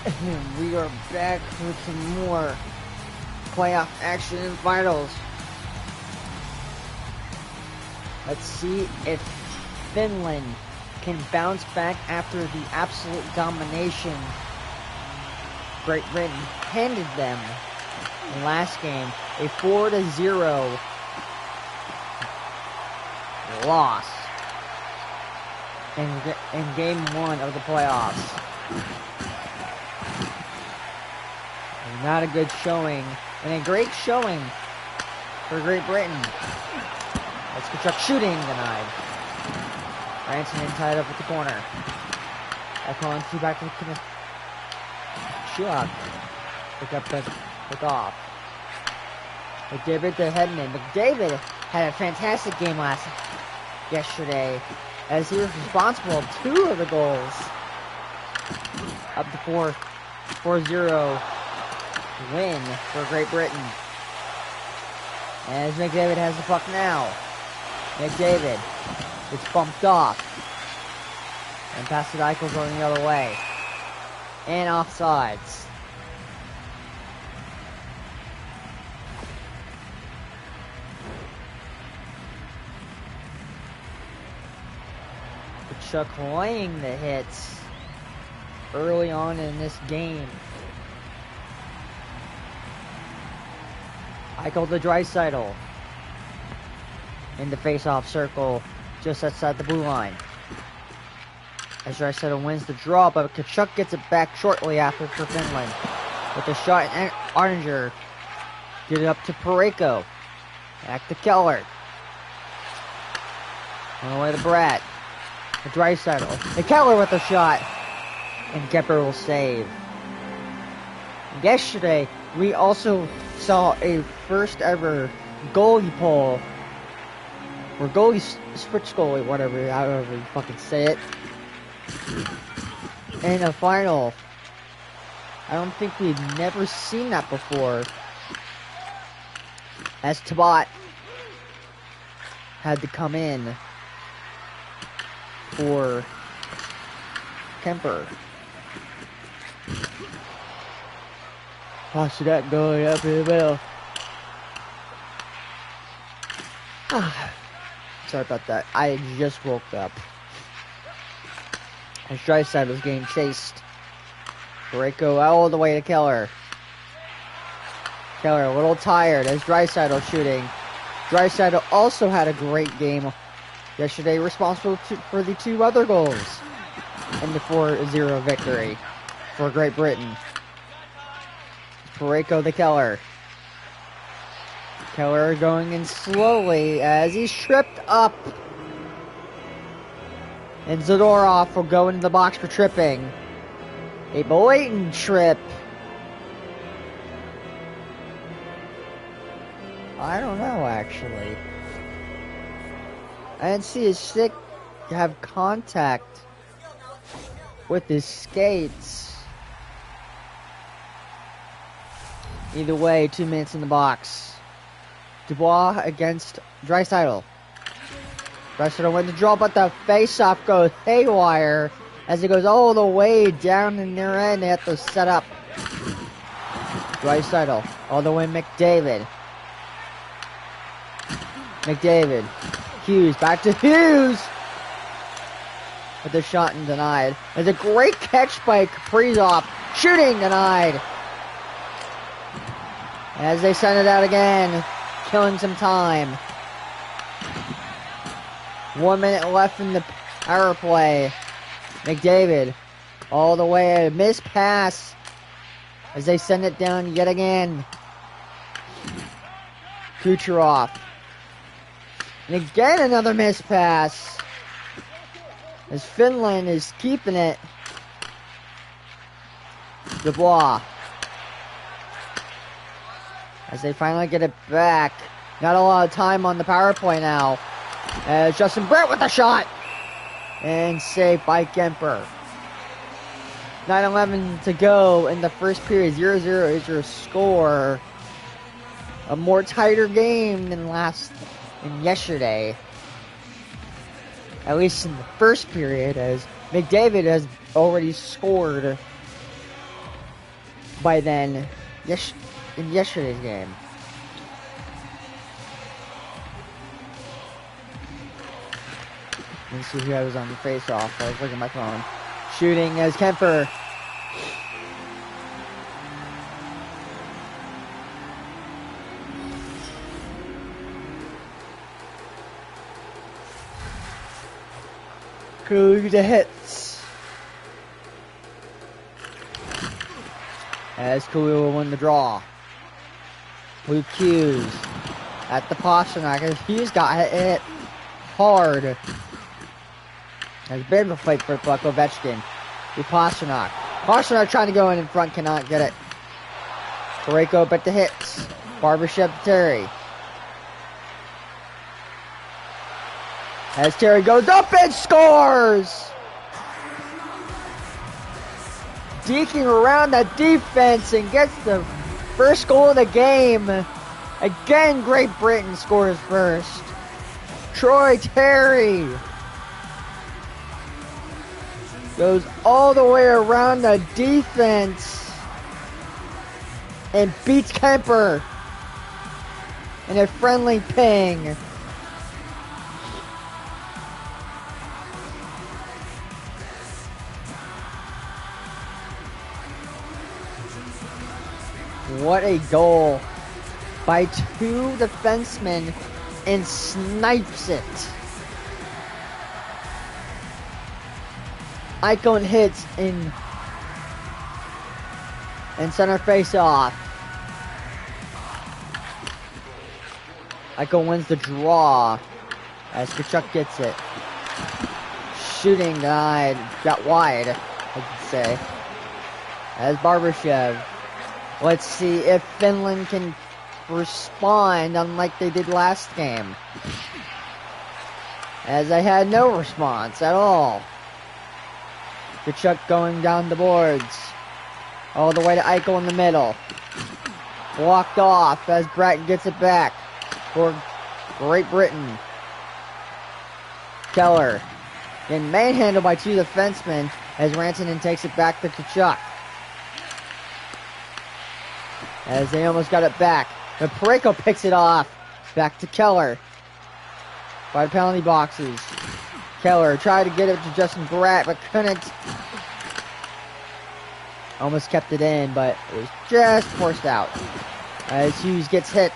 And we are back with some more playoff action and finals. Let's see if Finland can bounce back after the absolute domination Great Britain handed them in last game. A 4-0 loss in game one of the playoffs. Not a good showing, and a great showing for Great Britain. That's Kachuk shooting denied. Ranson tied up at the corner. Echoing two back to the Kachuk. Pick off. McDavid to Hedman. McDavid had a fantastic game yesterday, as he was responsible for two of the goals. Up to 4-0 win for Great Britain. As McDavid has the puck now. McDavid gets bumped off. And past to Eichel going the other way. And offsides. Chuck laying the hits early on in this game. Eichel to Draisaitl in the face-off circle just outside the blue line. As Draisaitl wins the draw, but Kachuk gets it back shortly after for Finland. With a shot, and Arninger get it up to Parayko. Back to Keller. On the way to Bratt. To Draisaitl. And Keller with a shot. And Gepper will save. Yesterday, we also saw a first ever goalie poll, or goalie switch goalie, whatever, however you fucking say it, in a final. I don't think we've never seen that before, as Tabat had to come in for Kemper. Watch that going up in the middle. Sorry about that. I just woke up. As Draisaitl was getting chased. Parayko all the way to Keller. Keller a little tired as Draisaitl shooting. Draisaitl also had a great game yesterday, responsible for the two other goals in the 4-0 victory for Great Britain. Parayko to Keller. Keller going in slowly as he's tripped up. And Zadorov will go into the box for tripping. A blatant trip. I don't know, actually. I didn't see his stick have contact with his skates. Either way, 2 minutes in the box. Dubois against Draisaitl. Draisaitl wins the draw, but the face-off goes haywire as it goes all the way down in their end. They have to set up. Draisaitl all the way McDavid. McDavid. Hughes back to Hughes. But the shot and denied. There's a great catch by Kaprizov. Shooting denied. As they send it out again, killing some time. 1 minute left in the power play. McDavid all the way, a missed pass as they send it down yet again. Kucherov. And again another missed pass. As Finland is keeping it. Dubois. As they finally get it back. Not a lot of time on the power play now. As Justin Brett with a shot. And saved by Kemper. 9:11 to go in the first period. 0-0 is your score. A more tighter game than yesterday. At least in the first period, as McDavid has already scored by then, in yesterday's game. Let's see who I was on the face-off. I was looking at my phone. Shooting as Kemper. Crew to hits. As Khalil will win the draw. Luke Hughes at the Pasternak. Hughes got hit hard. There's a bit of a fight for Buck Ovechkin. To Pasternak. Pasternak trying to go in front, cannot get it. Pareko but the hits. Barbashev to Terry. As Terry goes up and scores! Deking around the defense and gets the first goal of the game. Again, Great Britain scores first. Troy Terry goes all the way around the defense and beats Kemper in a friendly ping. What a goal by two defensemen, and snipes it. Icon hits in center face off. Icon wins the draw as Kachuk gets it. Shooting denied, got wide, I could say. As Barbashev. Let's see if Finland can respond unlike they did last game. As I had no response at all. Kachuk going down the boards. All the way to Eichel in the middle. Blocked off as Brett gets it back for Great Britain. Keller getting manhandled by two defensemen as Rantanen takes it back to Kachuk. As they almost got it back. But Pareko picks it off. Back to Keller. By the penalty boxes. Keller tried to get it to Justin Bratt, but couldn't. Almost kept it in, but it was just forced out. As Hughes gets hit.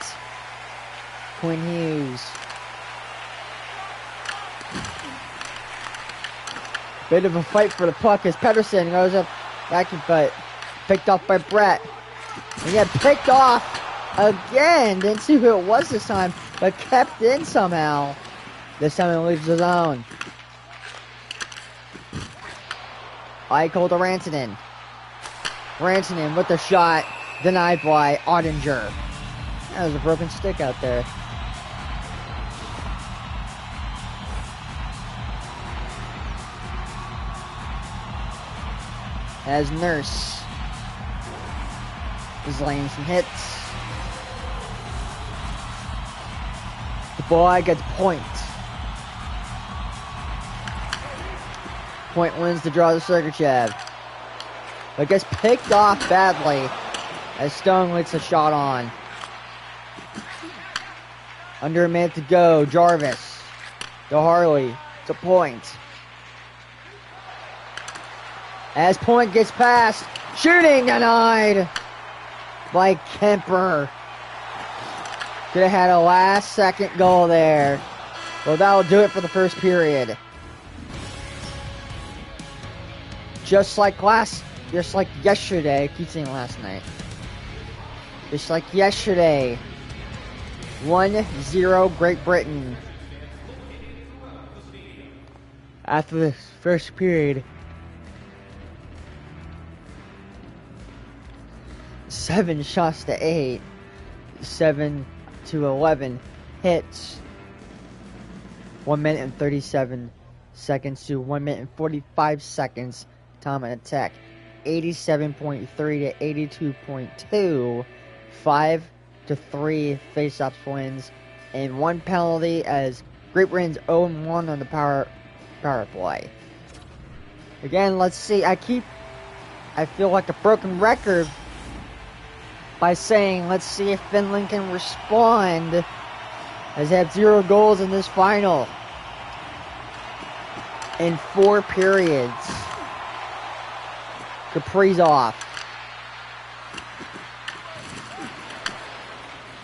Quinn Hughes. Bit of a fight for the puck as Pedersen goes up back, but picked off by Brett. And yet picked off again. Didn't see who it was this time, but kept in somehow. This time it leaves the zone. Eichel to Rantanen. Rantanen with the shot. Denied by Ottinger. That was a broken stick out there. As Nurse is laying some hits. The boy gets point. Point wins the draw to Sergachev. But gets picked off badly as Stone lets a shot on. Under a minute to go. Jarvis to Harley to Point. As Point gets past. Shooting denied by Kemper. Could have had a last second goal there. Well, that'll do it for the first period. Just like yesterday. I keep saying last night. Just like yesterday. 1-0 Great Britain. After the first period. 7 shots to 8. 7 to 11 hits. 1 minute and 37 seconds to 1 minute and 45 seconds. Time and attack. 87.3 to 82.2. 5 to 3 face-offs wins. And 1 penalty as Great Britain's 0-1 on the power play. Again, let's see. I feel like a broken record by saying, let's see if Finland can respond, as they have 0 goals in this final in 4 periods. Kaprizov.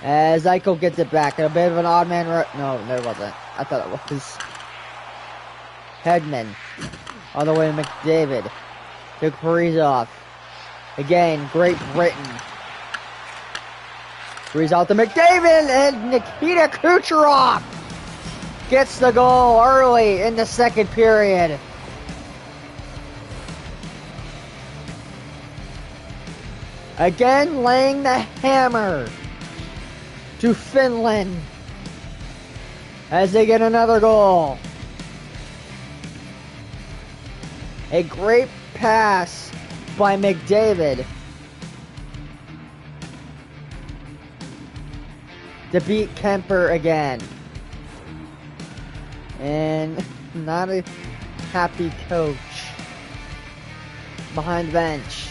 As Eichel gets it back. A bit of an odd man rush. No, there wasn't. I thought it was Hedman. All the way to McDavid. To Kaprizov. Again, Great Britain. Kaprizov to McDavid, and Nikita Kucherov gets the goal early in the second period. Again, laying the hammer to Finland as they get another goal. A great pass by McDavid to beat Kemper again. And not a happy coach behind the bench.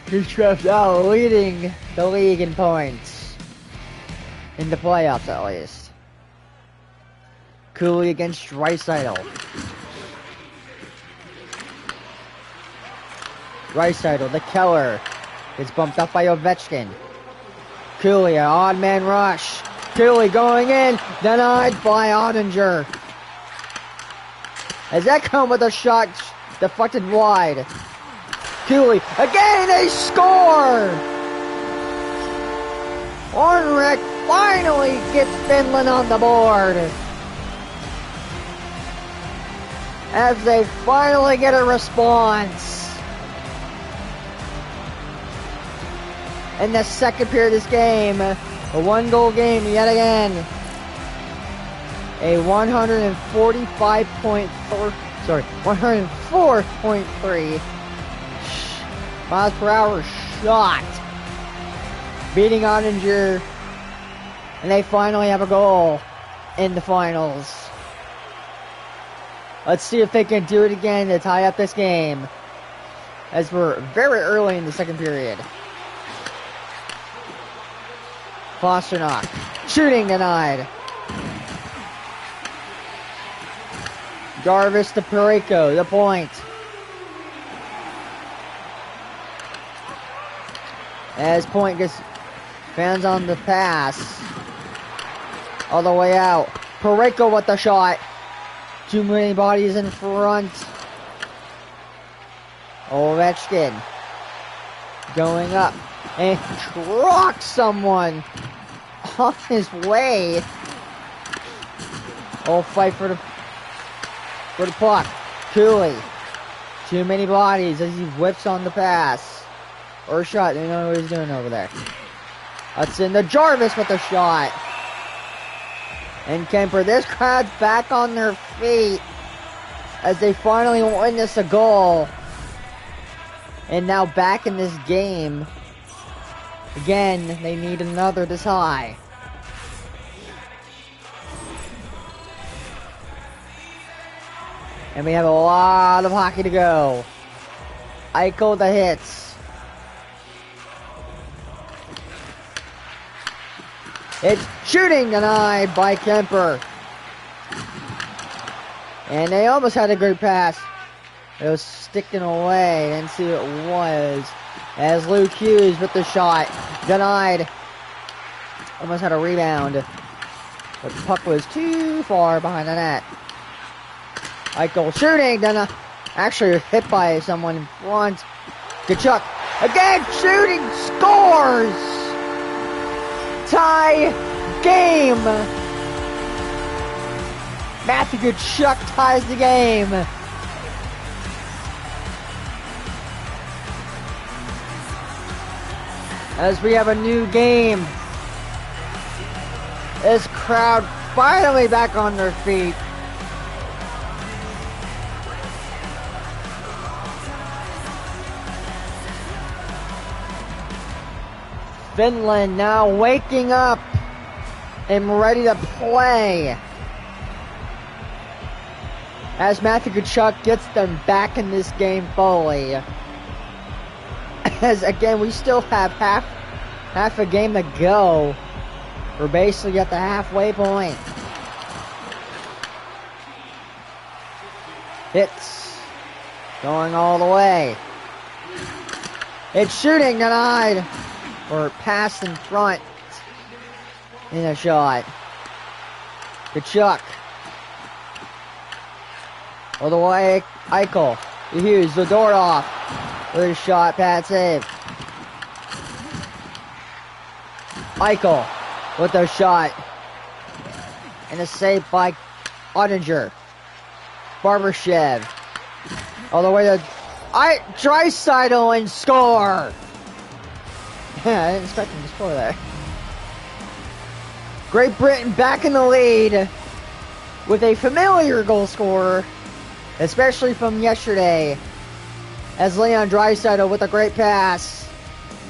Kucherov now leading the league in points. In the playoffs, at least. Cooley against Draisaitl. Draisaitl, the Keller. Gets bumped up by Ovechkin. Cooley, an odd man rush. Cooley going in. Denied by Ottinger. As that come with a shot deflected wide. Cooley, again they score! Ornrek finally gets Finland on the board. As they finally get a response. In the second period of this game, a 1-goal game yet again. A 104.3 miles per hour shot, beating Ottinger, and they finally have a goal in the finals. Let's see if they can do it again to tie up this game, as we're very early in the second period. Pasternak, shooting denied. Jarvis to Parayko, the point. As Point gets fans on the pass. All the way out. Parayko with the shot. Too many bodies in front. Ovechkin going up and trucks someone off his way. Oh, fight for the puck. Cooley. Too many bodies as he whips on the pass. Or a shot. They don't know what he's doing over there. That's in the Jarvis with the shot. And Kemper. This crowd's back on their feet as they finally witness a goal. And now back in this game. Again, they need another this high. And we have a lot of hockey to go. Eichel the hits. It's shooting denied by Kemper. And they almost had a good pass. It was sticking away. Didn't see what it was. As Luke Hughes with the shot. Denied. Almost had a rebound. But the puck was too far behind the net. Eichel shooting. Then actually hit by someone in front. Kachuk again shooting. Scores. Tie game. Matthew Kachuk ties the game. As we have a new game. This crowd finally back on their feet. Finland now waking up and ready to play. as Matthew Tkachuk gets them back in this game fully. As again, we still have half a game to go. We're basically at the halfway point. Hits going all the way. It's shooting denied, or pass in front in a shot. Tkachuk. All the way, Eichel. Hughes, the door off. With a shot, pad save. Eichel with a shot. And a save by Ottinger. Barbashev. All the way to Draisaitl and score. Yeah, I didn't expect him to score there. Great Britain back in the lead with a familiar goal scorer, especially from yesterday, as Leon Draisaitl with a great pass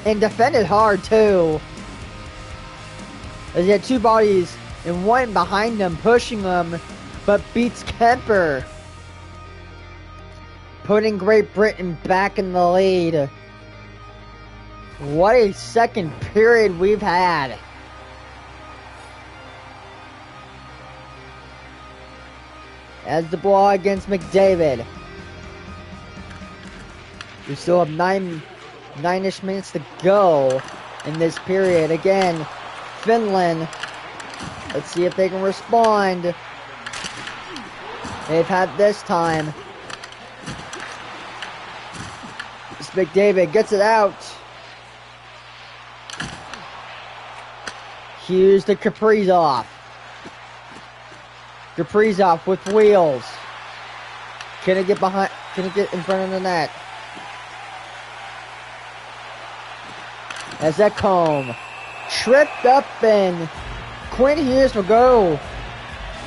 and defended hard too, as he had two bodies and one behind him pushing him, but beats Kemper, putting Great Britain back in the lead. What a second period we've had. As the ball against McDavid. We still have nine-ish minutes to go in this period. Again, Finland. Let's see if they can respond. They've had this time. McDavid gets it out. Hughes to Kaprizov. Kaprizov with wheels. Can it get behind? Can it get in front of the net? As Ekholm tripped up, and Quinn Hughes will go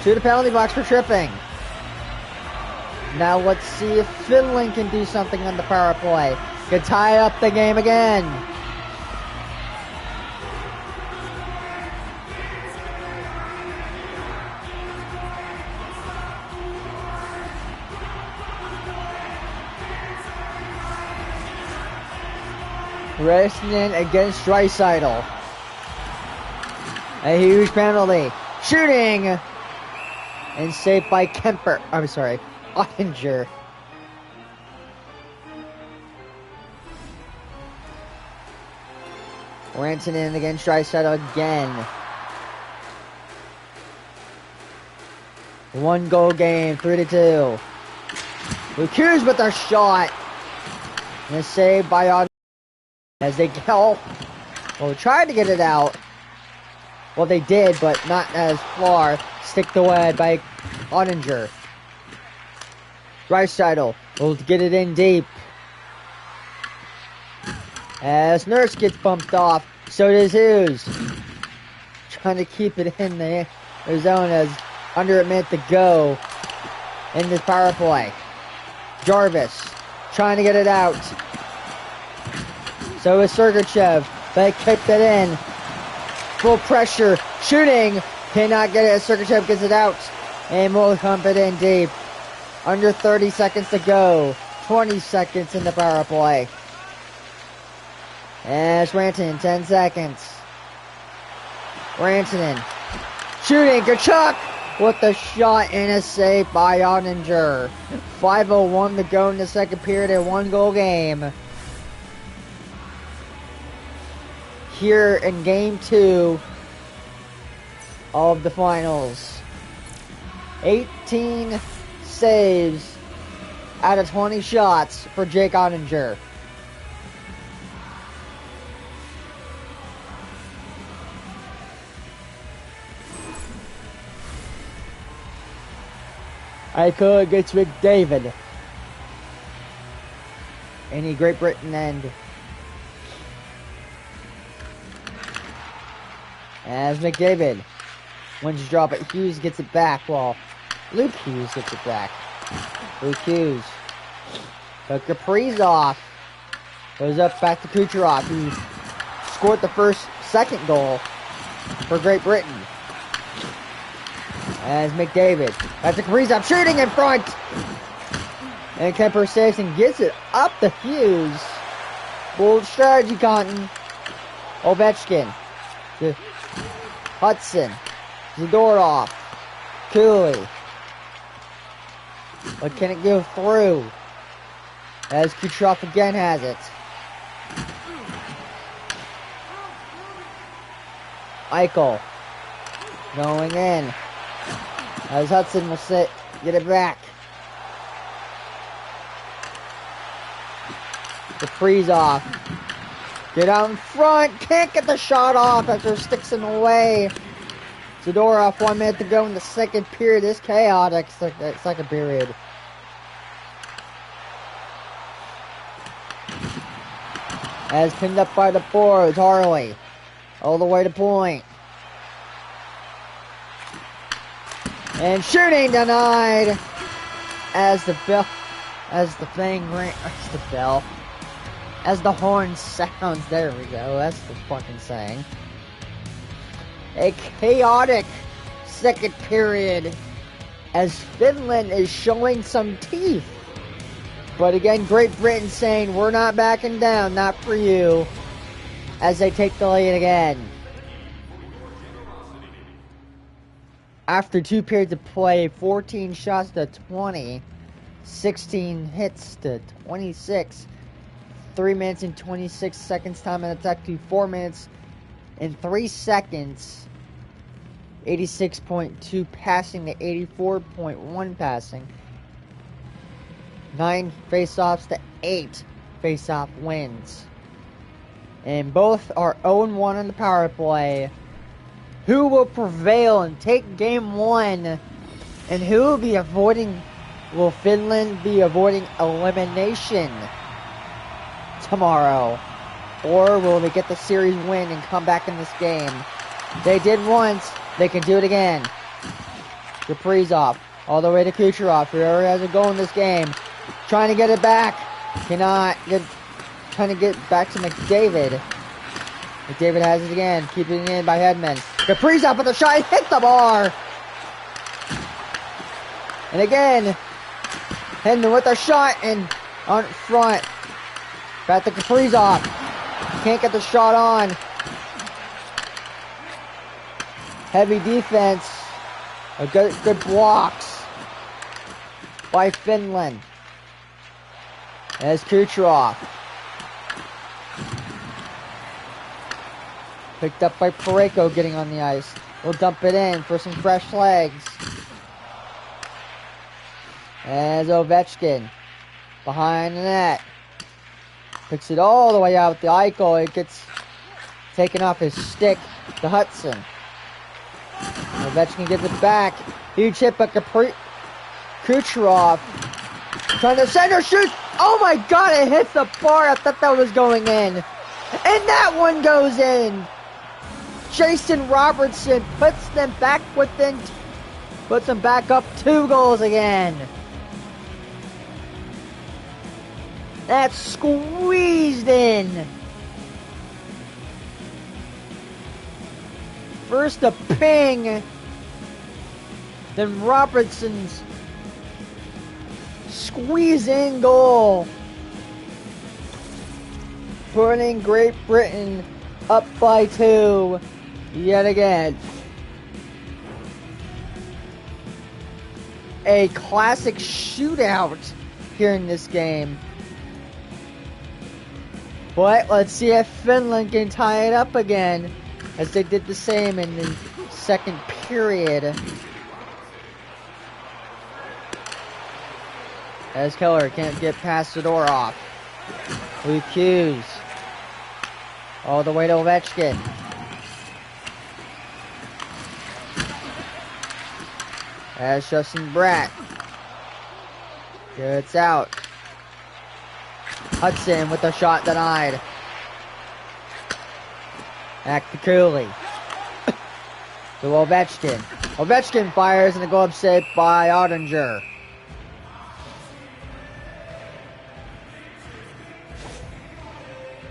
to the penalty box for tripping. Now let's see if Finland can do something on the power play. Could tie up the game again. Resnin against Draisaitl. A huge penalty. Shooting! And saved by Kemper. I'm sorry, Ottinger. Rantanen against Draisaitl again. 1 goal game, 3-2. Luke Hughes with a shot. And a save by Ottinger. As they go, well, tried to get it out. Well, they did, but not as far. Sticked away by Ottinger. Draisaitl will get it in deep. As Nurse gets bumped off, so does Hughes. Trying to keep it in the zone as under a minute to go in this power play. Jarvis trying to get it out. So is Sergachev. They kicked it in. Full pressure. Shooting. Cannot get it as Sergachev gets it out. And will pump it in deep. Under 30 seconds to go. 20 seconds in the power play. As Rantanen, 10 seconds. Rantanen. Shooting. Tkachuk with the shot and a save by Ottinger. 5:01 to go in the second period. A 1 goal game. Here in game 2 of the finals. 18 saves out of 20 shots for Jake Ottinger. Eichel against McDavid. Any Great Britain end. As McDavid wins to drop it, Hughes gets it back. Well, Luke Hughes gets it back. Luke Hughes. But Kaprizov goes up back to Kucherov, who scored the second goal for Great Britain. As McDavid. That's a Kaprizov shooting in front. And Kemper saves and gets it up the fuse. Bold strategy, Cotton. Ovechkin. To Hudson. Zadorov. Cooley. But can it go through? As Kucherov again has it. Eichel. Going in. As Hudson will get it back. Kaprizov. Get out in front. Can't get the shot off after sticks in the way. Zadorov, 1 minute to go in the second period. This chaotic second period. As pinned up by the boards, Harley. All the way to point. And shooting denied. As the horn sounds. There we go. That's the fucking saying. A chaotic second period as Finland is showing some teeth. But again, Great Britain saying, we're not backing down, not for you, as they take the lead again. After 2 periods of play, 14 shots to 20, 16 hits to 26, 3 minutes and 26 seconds time in attack to 4 minutes and 3 seconds. 86.2 passing to 84.1 passing. 9 face-offs to 8 face-off wins. And both are 0-1 on the power play. Who will prevail and take game 1? And who will be avoiding... Will Finland be avoiding elimination tomorrow? Or will they get the series win and come back in this game? They did once. They can do it again. Kaprizov. All the way to Kucherov. Whoever has a goal in this game. Trying to get it back. Cannot get... Trying to get back to McDavid. McDavid has it again. Keeping it in by Hedman. Kaprizov with the shot. Hit the bar. And again. Hedman with the shot. And on front. Back to Kaprizov. Can't get the shot on. Heavy defense. A good blocks by Finland. As Kucherov. Picked up by Parayko getting on the ice. We'll dump it in for some fresh legs. As Ovechkin. Behind the net. Picks it all the way out with the Eichel. It gets taken off his stick to Hudson. Ovechkin gets it back. Huge hit by Kucherov. Trying to center shoot. Oh my god, it hits the bar. I thought that was going in. And that one goes in. Jason Robertson puts them back within, puts them back up 2 goals again. That's squeezed in. First a ping, then Robertson's squeeze in goal, putting Great Britain up by 2 yet again. A classic shootout here in this game. But let's see if Finland can tie it up again, as they did the same in the second period. As Keller can't get past the door off. Luke Hughes. All the way to Ovechkin. As Justin Bratt. Gets out. Hudson with the shot denied. Back to Cooley. To Ovechkin. Ovechkin fires and a goal saved by Ottinger.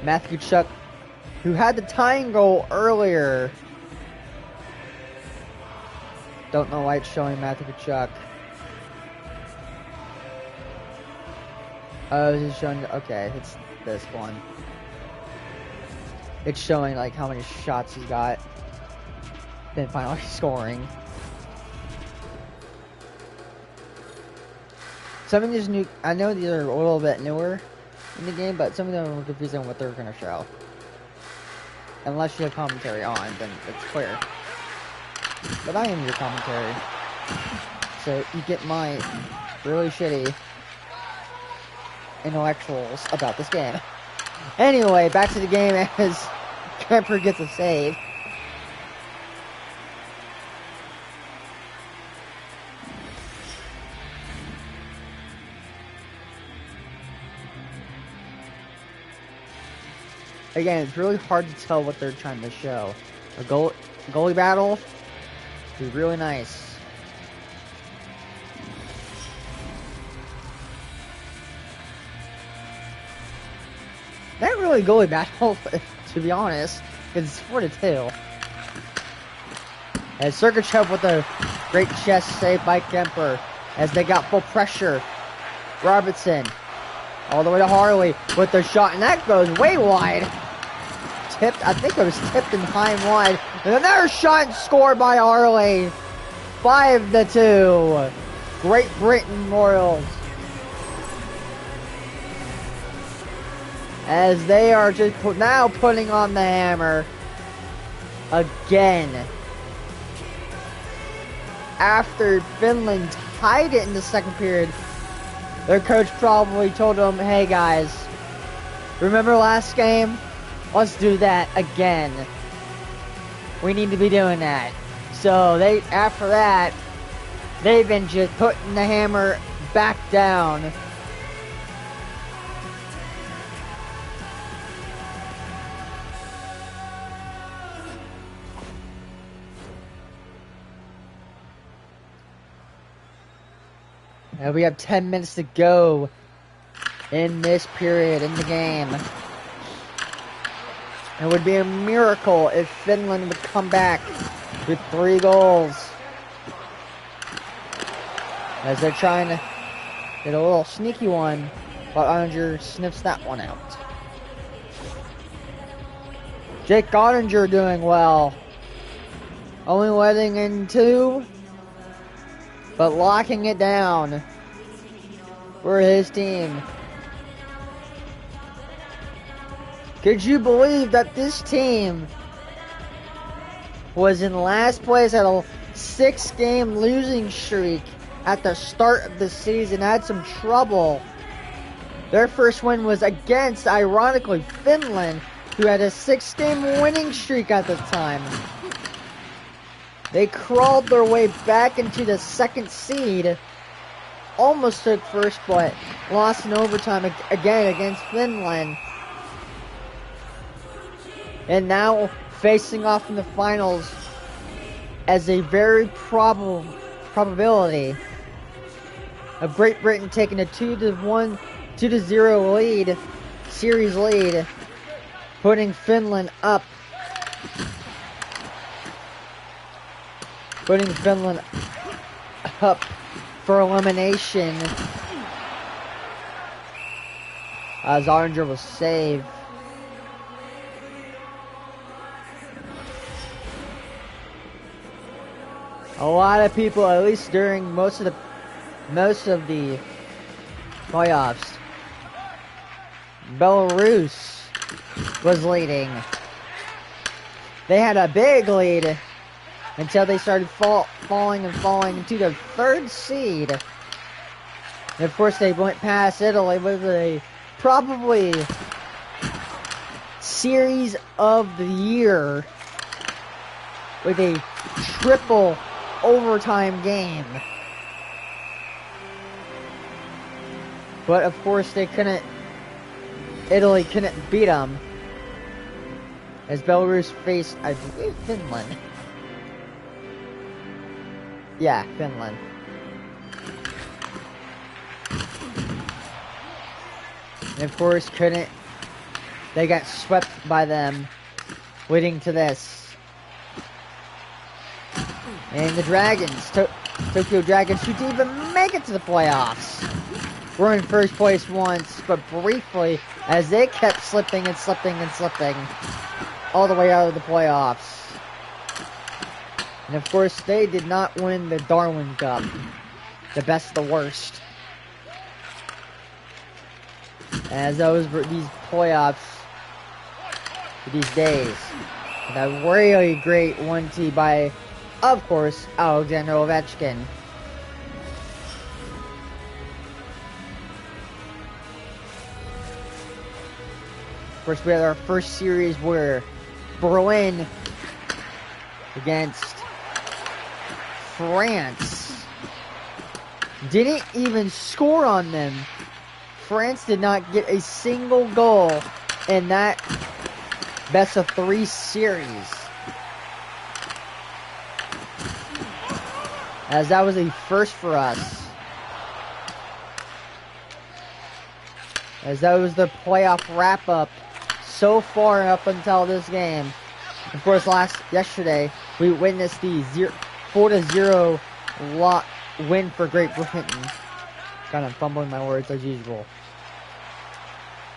Matthew Tkachuk, who had the tying goal earlier, Don't know why it's showing Matthew Kachuk. Oh, is it showing? Okay, it's this one. It's showing like how many shots he's got. Then finally scoring. Some of these new, I know these are a little bit newer in the game, but some of them are confusing on what they're going to show. Unless you have commentary on, then it's clear. But I am your commentary. So you get my really shitty intellectuals about this game. Anyway, back to the game as Kemper gets a save. Again, it's really hard to tell what they're trying to show. A goalie battle would be really nice. Not really goalie battle, to be honest, because it's 4-2. And Sergachev with a great chest save by Kemper as they got full pressure. Robertson all the way to Harley with the shot, and that goes way wide. Tipped, I think it was tipped and high and wide. And another shot scored by Harley. 5-2. Great Britain Royals. As they are just now putting on the hammer again. After Finland tied it in the second period, their coach probably told them, hey guys, remember last game? Let's do that again. We need to be doing that. So they, after that, they've been just putting the hammer back down. And we have 10 minutes to go in this period in the game. It would be a miracle if Finland would come back with 3 goals. As they're trying to get a little sneaky one, but Ottinger sniffs that one out. Jake Ottinger doing well. Only letting in 2, but locking it down for his team. Could you believe that this team was in last place at a 6-game losing streak at the start of the season? Had some trouble. Their first win was against, ironically, Finland, who had a 6-game winning streak at the time. They crawled their way back into the second seed. Almost took first, but lost in overtime again against Finland. And now facing off in the finals as a very probability of Great Britain taking a 2-0 lead, series lead, putting Finland up. Putting Finland up for elimination. As Ottinger was saved. A lot of people, at least during most of the playoffs, Belarus was leading. They had a big lead until they started falling into the 3rd seed. And of course, they went past Italy with a probably series of the year with a triple overtime game. But of course Italy couldn't beat them as Belarus faced, I believe, Finland. Yeah, Finland. And of course they got swept by them, leading to this. And the Dragons, Tokyo Dragons, who didn't even make it to the playoffs, were in first place once, but briefly, as they kept slipping and slipping and slipping all the way out of the playoffs. And of course, they did not win the Darwin Cup, the best of the worst. As these playoffs, these days, and a really great 1-2 by, of course, Alexander Ovechkin. Of course, we had our first series where Berlin against France didn't even score on them. France did not get a single goal in that best of 3 series. As that was a first for us. As that was the playoff wrap-up so far up until this game. Of course, yesterday, we witnessed the 4-0 win for Great Britain. Kind of fumbling my words as usual.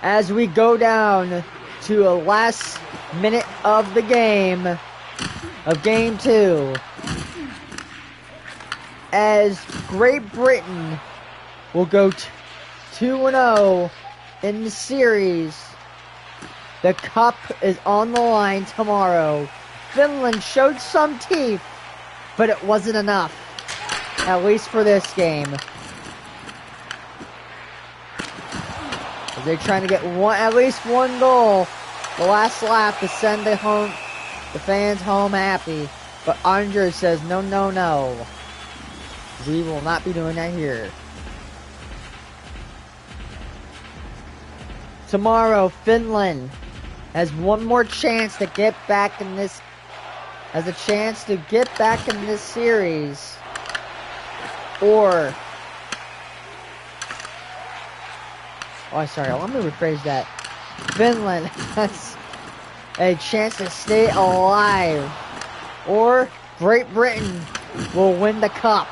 As we go down to a last minute of the game, of Game 2, as Great Britain will go 2-0 in the series. The cup is on the line tomorrow. Finland showed some teeth, but it wasn't enough, at least for this game. As they're trying to get at least one goal, the last lap to send the fans home happy. But Andre says, no, no, no. We will not be doing that here. Tomorrow, Finland has one more chance to get back in this, series. Or, let me rephrase that. Finland has a chance to stay alive. Or, Great Britain will win the cup.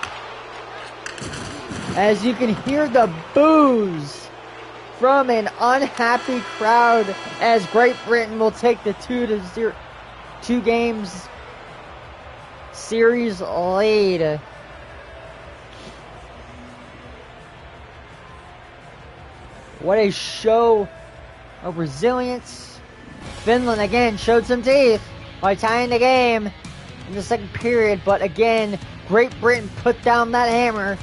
As you can hear the boos from an unhappy crowd, as Great Britain will take the 2 games series lead. What a show of resilience. Finland again showed some teeth by tying the game in the second period, but again, Great Britain put down that hammer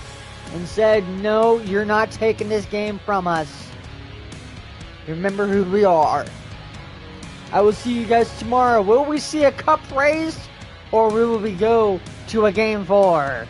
and said, no, you're not taking this game from us. Remember who we are. I will see you guys tomorrow. Will we see a cup raised, or will we go to a Game 4?